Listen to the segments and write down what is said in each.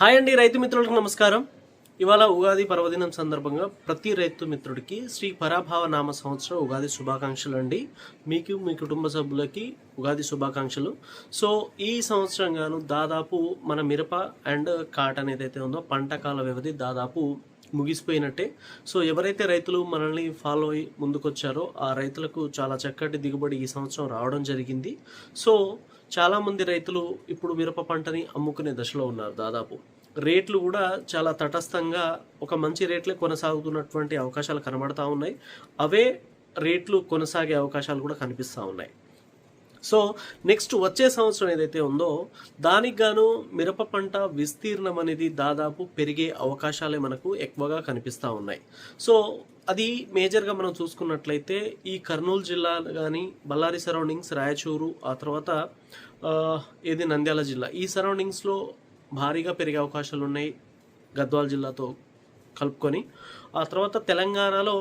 Hi అండి, రైతు మిత్రులకు నమస్కారం. ఇవాళ ఉగాది పర్వదినం సందర్భంగా ప్రతి రైతు మిత్రుడికి శ్రీ పరాభావ నామ సంవత్సరం ఉగాది శుభాకాంక్షలు అండి. మీకు మీ కుటుంబ సభ్యులకి ఉగాది శుభాకాంక్షలు. సో ఈ సంవత్సరం గాను దాదాపు మన మిరప అండ్ కాటన్ ఏదైతే ఉందో పంట కాల వ్యవధి దాదాపు ముగిసిపోయినట్టే. సో ఎవరైతే రైతులు మనల్ని ఫాలో అయ్యి ముందుకొచ్చారో ఆ రైతులకు చాలా చక్కటి దిగుబడి ఈ సంవత్సరం రావడం జరిగింది. సో చాలామంది రైతులు ఇప్పుడు మిరప పంటని అమ్ముకునే దశలో ఉన్నారు. దాదాపు రేట్లు కూడా చాలా తటస్థంగా ఒక మంచి రేట్లే కొనసాగుతున్నటువంటి అవకాశాలు కనబడతా ఉన్నాయి. అవే రేట్లు కొనసాగే అవకాశాలు కూడా కనిపిస్తూ ఉన్నాయి. సో నెక్స్ట్ వచ్చే సంవత్సరం ఏదైతే ఉందో దానికి గాను మిరప పంట విస్తీర్ణం అనేది దాదాపు పెరిగే అవకాశాలే మనకు ఎక్కువగా కనిపిస్తూ ఉన్నాయి. సో అది మేజర్గా మనం చూసుకున్నట్లయితే ఈ కర్నూలు జిల్లా కానీ బళ్ళారి సరౌండింగ్స్, రాయచూరు, ఆ తర్వాత ఏది నంద్యాల జిల్లా, ఈ సరౌండింగ్స్లో భారీగా పెరిగే అవకాశాలు ఉన్నాయి గద్వాల జిల్లాతో కలుపుకొని. ఆ తర్వాత తెలంగాణలో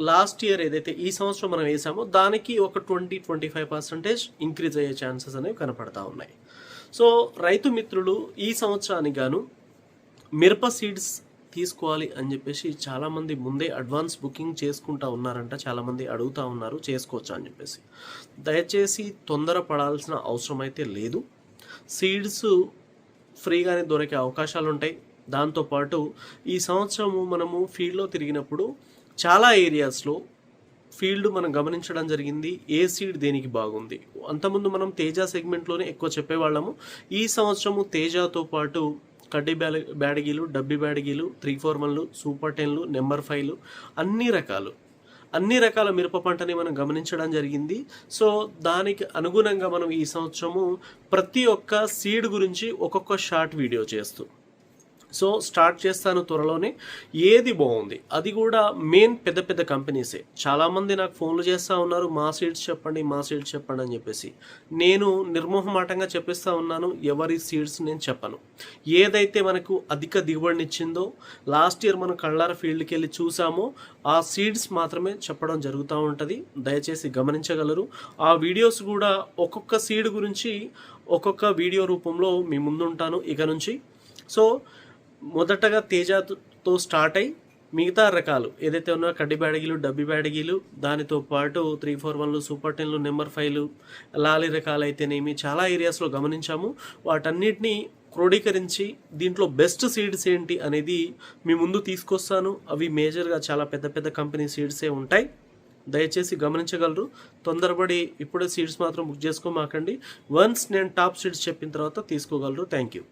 లాస్ట్ ఇయర్ ఏదైతే ఈ సంవత్సరం మనం వేసామో దానికి ఒక 20-25% ఇంక్రీజ్ అయ్యే ఛాన్సెస్ అనేవి కనపడతా ఉన్నాయి. సో రైతు మిత్రులు ఈ సంవత్సరానికి గాను మిరప సీడ్స్ తీసుకోవాలి అని చెప్పేసి చాలామంది ముందే అడ్వాన్స్ బుకింగ్ చేసుకుంటా ఉన్నారంట. చాలామంది అడుగుతూ ఉన్నారు చేసుకోవచ్చా అని చెప్పేసి. దయచేసి తొందరపడాల్సిన అవసరం అయితే లేదు. సీడ్స్ ఫ్రీగానే దొరికే అవకాశాలు ఉంటాయి. దాంతోపాటు ఈ సంవత్సరము మనము ఫీల్డ్లో తిరిగినప్పుడు చాలా ఏరియాస్లో ఫీల్డ్ మనం గమనించడం జరిగింది ఏ సీడ్ దేనికి బాగుంది. అంతకుముందు మనం తేజ సెగ్మెంట్లోనే ఎక్కువ చెప్పేవాళ్ళము. ఈ సంవత్సరము తేజతో పాటు కడ్డీ బ్యాడగీలు, డబ్బి బ్యాడగీలు, 341లు, సూపర్ 10లు, నెంబర్ 5లు అన్ని రకాల మిరప పంటని మనం గమనించడం జరిగింది. సో దానికి అనుగుణంగా మనం ఈ సంవత్సరము ప్రతి ఒక్క సీడ్ గురించి ఒక్కొక్క షార్ట్ వీడియో చేస్తూ సో స్టార్ట్ చేస్తాను త్వరలోనే. ఏది బాగుంది అది కూడా మెయిన్ పెద్ద పెద్ద కంపెనీసే. చాలామంది నాకు ఫోన్లు చేస్తూ ఉన్నారు, మా సీడ్స్ చెప్పండి అని చెప్పేసి. నేను నిర్మోహమాటంగా చెప్పిస్తూ ఉన్నాను, ఎవరి సీడ్స్ నేను చెప్పను. ఏదైతే మనకు అధిక దిగుబడినిచ్చిందో లాస్ట్ ఇయర్ మనం కళ్ళార ఫీల్డ్కి వెళ్ళి చూసామో ఆ సీడ్స్ మాత్రమే చెప్పడం జరుగుతూ ఉంటుంది. దయచేసి గమనించగలరు. ఆ వీడియోస్ కూడా ఒక్కొక్క సీడ్ గురించి ఒక్కొక్క వీడియో రూపంలో మీ ముందుంటాను ఇక నుంచి. సో మొదటగా తేజతో స్టార్ట్ అయ్యి మిగతా రకాలు ఏదైతే ఉన్నాయో కడ్డీ బ్యాడగీలు, డబ్బి బ్యాడగీలు, దానితో పాటు 341లు, సూపర్ 10లు, నెంబర్ 5లు, లాలి రకాలు అయితేనేమి చాలా ఏరియాస్లో గమనించాము. వాటన్నిటినీ క్రోడీకరించి దీంట్లో బెస్ట్ సీడ్స్ ఏంటి అనేది మీ ముందు తీసుకొస్తాను. అవి మేజర్గా చాలా పెద్ద పెద్ద కంపెనీ సీడ్సే ఉంటాయి. దయచేసి గమనించగలరు. తొందరపడి ఇప్పుడే సీడ్స్ మాత్రం బుక్ చేసుకోమాకండి. వన్స్ నేను టాప్ సీడ్స్ చెప్పిన తర్వాత తీసుకోగలరు. Thank you.